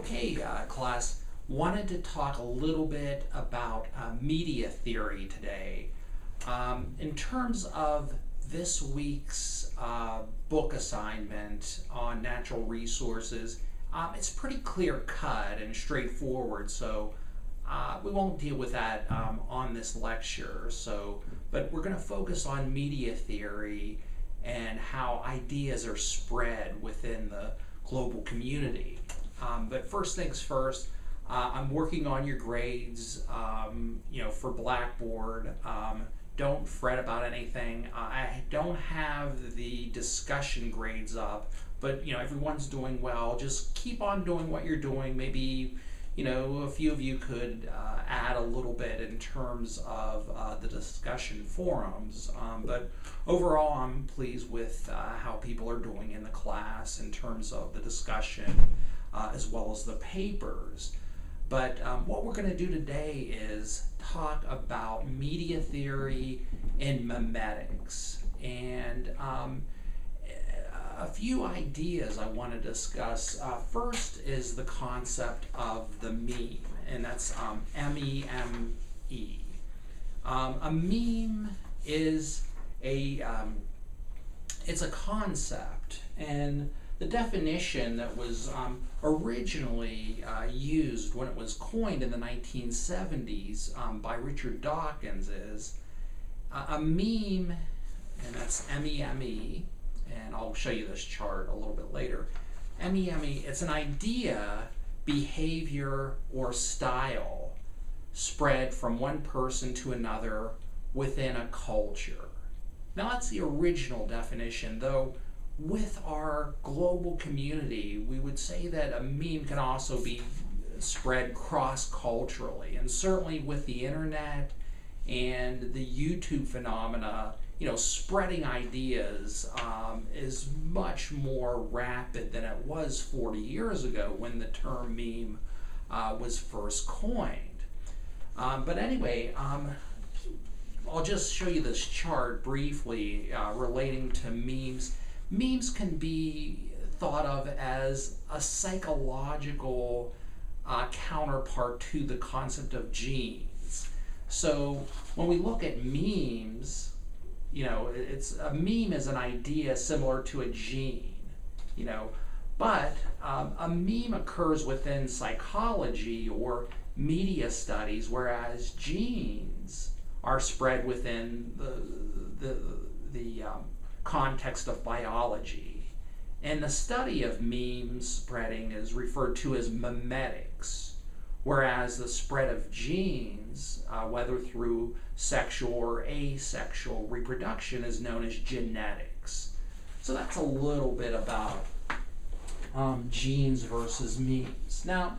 Okay, class, wanted to talk a little bit about media theory today. In terms of this week's book assignment on natural resources, it's pretty clear cut and straightforward, so we won't deal with that on this lecture. But we're going to focus on media theory and how ideas are spread within the global community. But first things first, I'm working on your grades, for Blackboard. Don't fret about anything. I don't have the discussion grades up, but everyone's doing well. Just keep on doing what you're doing. Maybe a few of you could add a little bit in terms of the discussion forums. But overall, I'm pleased with how people are doing in the class in terms of the discussion as well as the papers. But what we're going to do today is talk about media theory and memetics. And a few ideas I want to discuss. First is the concept of the meme, and that's M-E-M-E. A meme is it's a concept, and the definition that was originally used when it was coined in the 1970s by Richard Dawkins is a meme, and that's M-E-M-E, and I'll show you this chart a little bit later. M-E-M-E, it's an idea, behavior, or style spread from one person to another within a culture. Now that's the original definition, though with our global community, we would say that a meme can also be spread cross-culturally, and certainly with the internet and the YouTube phenomena, spreading ideas is much more rapid than it was 40 years ago when the term meme was first coined. But anyway, I'll just show you this chart briefly relating to memes. Memes can be thought of as a psychological counterpart to the concept of genes. So when we look at memes, it's a meme is an idea similar to a gene, but a meme occurs within psychology or media studies, whereas genes are spread within the context of biology. And the study of memes spreading is referred to as memetics, whereas the spread of genes, whether through sexual or asexual reproduction, is known as genetics. So that's a little bit about genes versus memes. Now,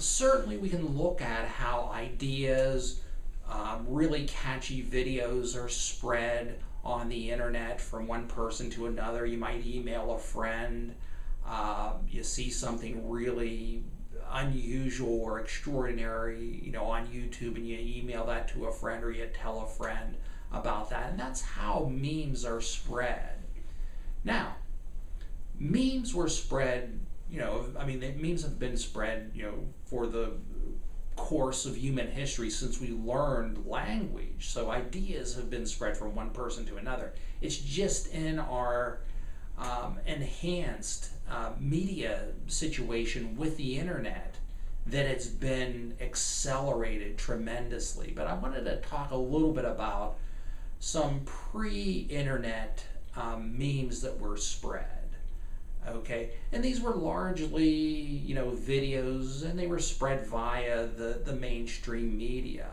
certainly we can look at how ideas, really catchy videos are spread on the internet from one person to another. You might email a friend, you see something really unusual or extraordinary, on YouTube, and you email that to a friend, or you tell a friend about that, and that's how memes are spread. Now, memes were spread, memes have been spread, for the course of human history since we learned language. So ideas have been spread from one person to another. It's just in our enhanced media situation with the internet that it's been accelerated tremendously. But I wanted to talk a little bit about some pre-internet memes that were spread. Okay, and these were largely, videos, and they were spread via the mainstream media.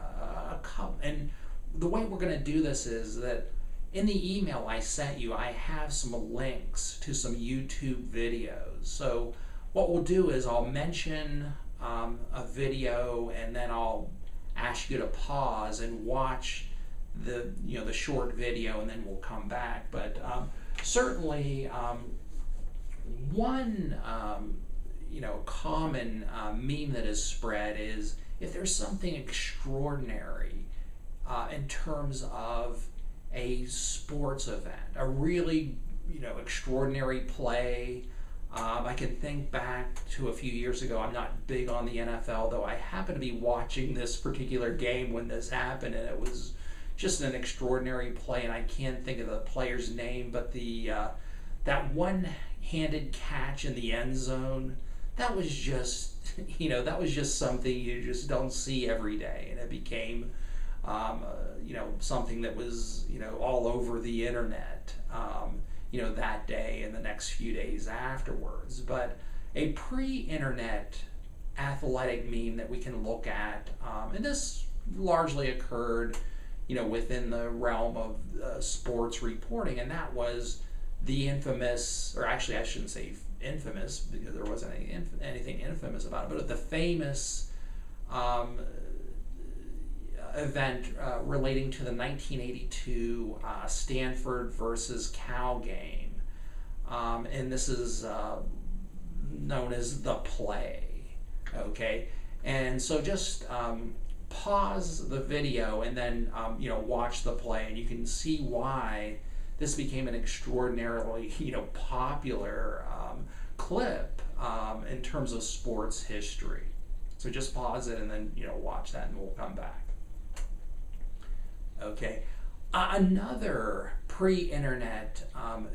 And the way we're going to do this is that in the email I sent you, I have some links to some YouTube videos. So what we'll do is I'll mention a video, and then I'll ask you to pause and watch the short video, and then we'll come back. But certainly. One common meme that is spread is if there's something extraordinary in terms of a sports event, a really extraordinary play, I can think back to a few years ago. I'm not big on the NFL, though I happened to be watching this particular game when this happened, and it was just an extraordinary play, and I can't think of the player's name, but the that one-handed catch in the end zone, that was just, that was just something you just don't see every day, and it became, something that was, all over the internet, that day and the next few days afterwards. But a pre-internet athletic meme that we can look at, and this largely occurred, within the realm of sports reporting, and that was the infamous, or actually I shouldn't say infamous because there wasn't anything infamous about it, but the famous event relating to the 1982 Stanford versus Cal game, and this is known as the play. Okay, and so just pause the video and then watch the play, and you can see why this became an extraordinarily popular clip in terms of sports history. So just pause it and then watch that, and we'll come back. Okay, another pre-internet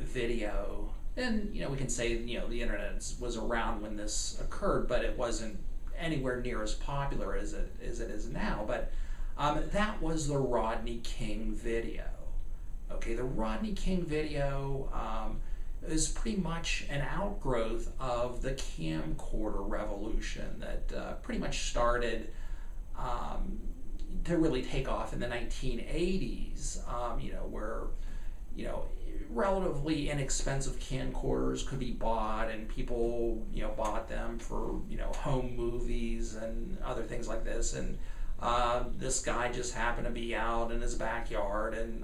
video, and we can say the internet was around when this occurred, but it wasn't anywhere near as popular as it is now. But that was the Rodney King video. Okay, the Rodney King video is pretty much an outgrowth of the camcorder revolution that pretty much started to really take off in the 1980s, where, relatively inexpensive camcorders could be bought, and people, bought them for, home movies and other things like this. And this guy just happened to be out in his backyard, and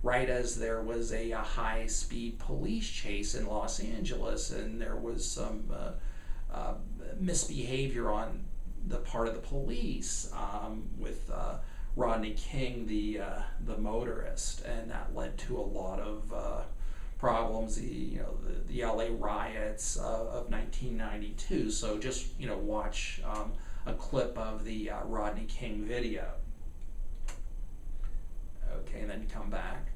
right as there was a high-speed police chase in Los Angeles, and there was some misbehavior on the part of the police with Rodney King, the motorist, and that led to a lot of problems. The LA riots of 1992. So just watch a clip of the Rodney King video. Okay, and then come back.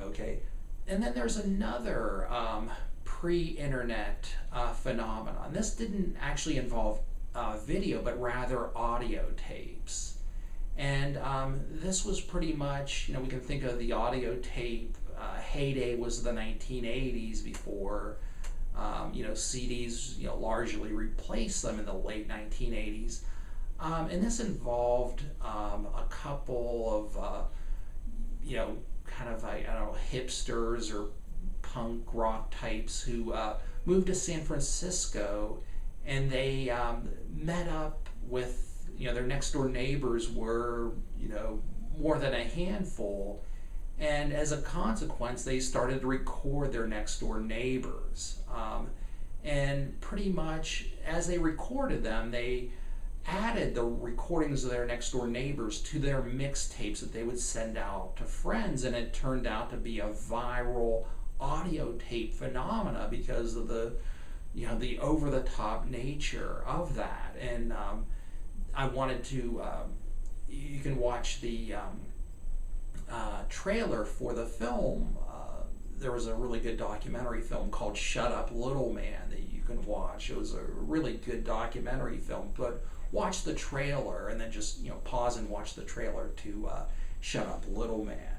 Okay, and then there's another pre-internet phenomenon. This didn't actually involve video, but rather audio tapes. And this was pretty much, we can think of the audio tape heyday was the 1980s before, CDs, largely replaced them in the late 1980s. And this involved a couple of, kind of, I don't know, hipsters or punk rock types who moved to San Francisco, and they met up with, their next door neighbors were, more than a handful, and as a consequence, they started to record their next door neighbors. And pretty much as they recorded them, they added the recordings of their next door neighbors to their mixtapes that they would send out to friends, and it turned out to be a viral audio tape phenomena because of the the over-the-top nature of that. And I wanted to, you can watch the trailer for the film. There was a really good documentary film called Shut Up Little Man that you can watch. It was a really good documentary film, but watch the trailer and then just pause and watch the trailer to Shut Up Little Man.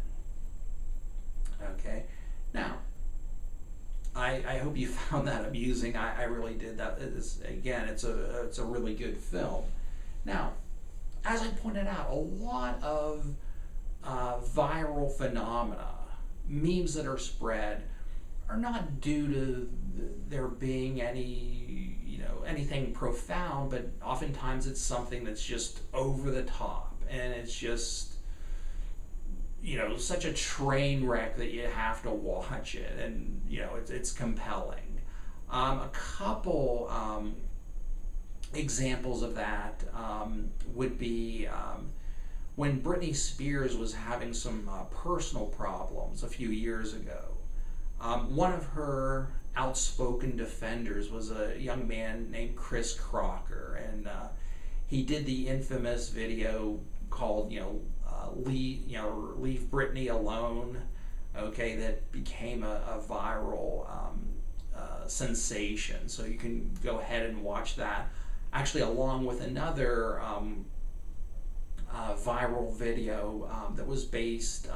Okay, now I hope you found that amusing. I really did. That is, again, it's a really good film. Now, as I pointed out, a lot of viral phenomena, memes that are spread, are not due to there being anything profound, but oftentimes it's something that's just over the top, and it's just such a train wreck that you have to watch it, and it's compelling. A couple examples of that would be when Britney Spears was having some personal problems a few years ago. One of her outspoken defenders was a young man named Chris Crocker, and he did the infamous video called, Leave Britney Alone. Okay, that became a viral sensation. So you can go ahead and watch that. Actually, along with another viral video that was based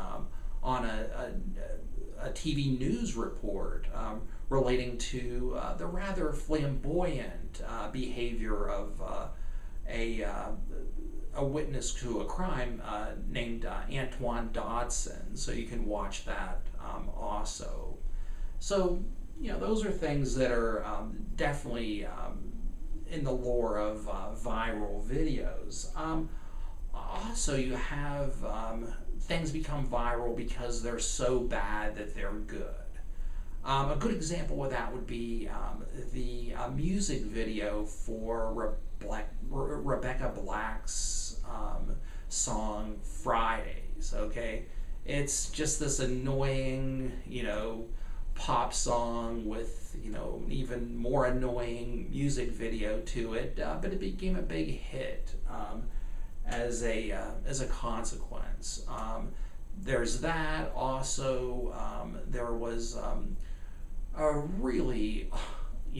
on a TV news report relating to the rather flamboyant behavior of a witness to a crime named Antoine Dodson. So you can watch that also. So, those are things that are definitely in the lore of viral videos. Also, you have things become viral because they're so bad that they're good. A good example of that would be the music video for Rebecca Black's song Fridays. Okay, it's just this annoying, pop song with, an even more annoying music video to it, but it became a big hit as a consequence. There's that. Also, there was a really,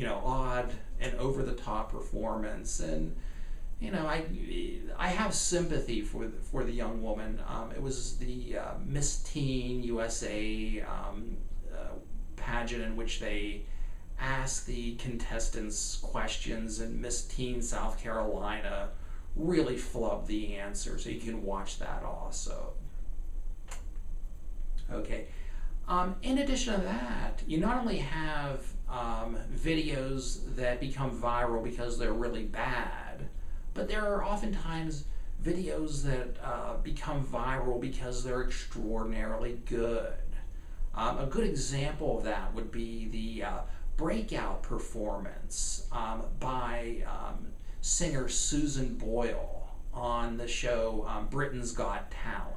odd and over-the-top performance, and I have sympathy for the young woman. It was the Miss Teen USA pageant in which they asked the contestants questions, and Miss Teen South Carolina really flubbed the answer, so you can watch that also. Okay. In addition to that, you not only have videos that become viral because they're really bad, but there are oftentimes videos that become viral because they're extraordinarily good. A good example of that would be the breakout performance by singer Susan Boyle on the show Britain's Got Talent.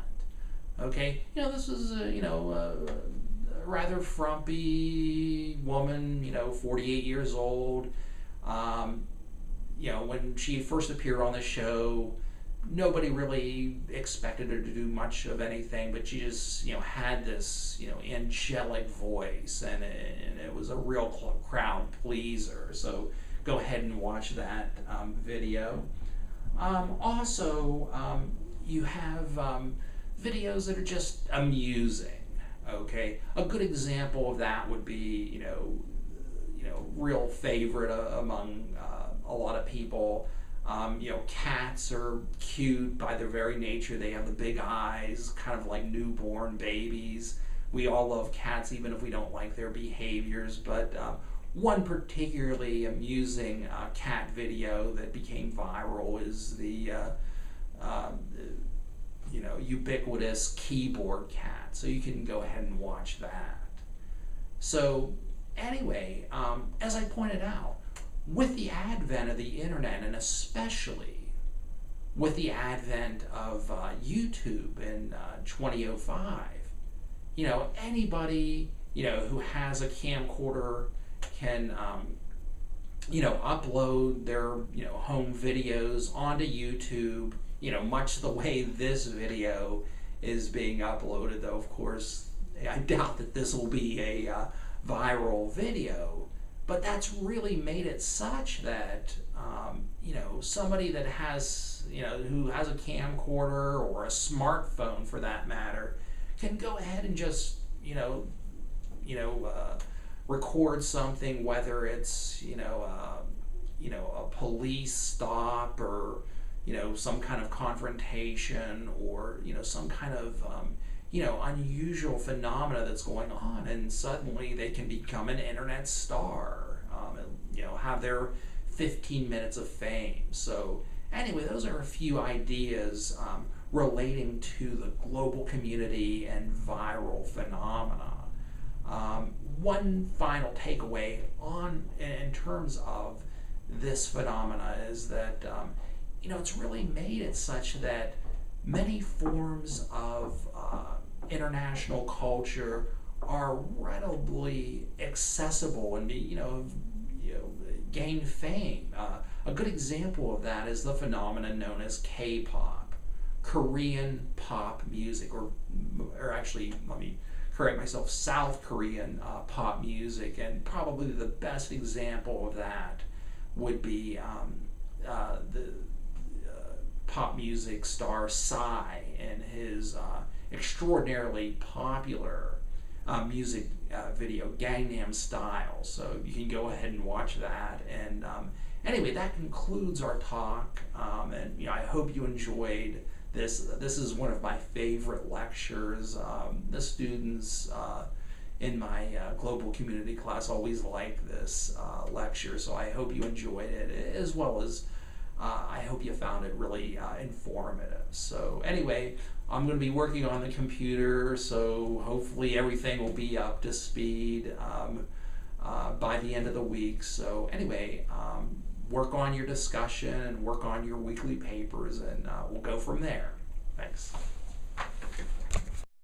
Okay, this is a rather frumpy woman, 48 years old. When she first appeared on the show, nobody really expected her to do much of anything, but she just, had this, angelic voice, and it was a real crowd pleaser. So go ahead and watch that video. Also, you have videos that are just amusing. Okay, a good example of that would be, real favorite among a lot of people. Cats are cute by their very nature. They have the big eyes, kind of like newborn babies. We all love cats, even if we don't like their behaviors. But one particularly amusing cat video that became viral is the ubiquitous keyboard cat. So you can go ahead and watch that. So anyway, as I pointed out, with the advent of the internet, and especially with the advent of YouTube in 2005, anybody, who has a camcorder can, upload their, home videos onto YouTube, much the way this video is being uploaded, though, of course, I doubt that this will be a viral video. But that's really made it such that, somebody that has, who has a camcorder or a smartphone for that matter, can go ahead and just, record something, whether it's, a police stop or, some kind of confrontation or, some kind of, unusual phenomena that's going on, and suddenly they can become an internet star, and, have their 15 minutes of fame. So anyway, those are a few ideas relating to the global community and viral phenomena. One final takeaway in terms of this phenomena is that it's really made it such that many forms of international culture are readily accessible and gain fame. A good example of that is the phenomenon known as K-pop, Korean pop music, or actually, let me correct myself, South Korean pop music, and probably the best example of that would be the pop music star Psy and his extraordinarily popular music video, Gangnam Style. So you can go ahead and watch that. And anyway, that concludes our talk. And I hope you enjoyed this. This is one of my favorite lectures. The students in my global community class always like this lecture, so I hope you enjoyed it, as well as I hope you found it really informative. So anyway, I'm going to be working on the computer, so hopefully everything will be up to speed by the end of the week. So anyway, work on your discussion and work on your weekly papers, and we'll go from there. Thanks.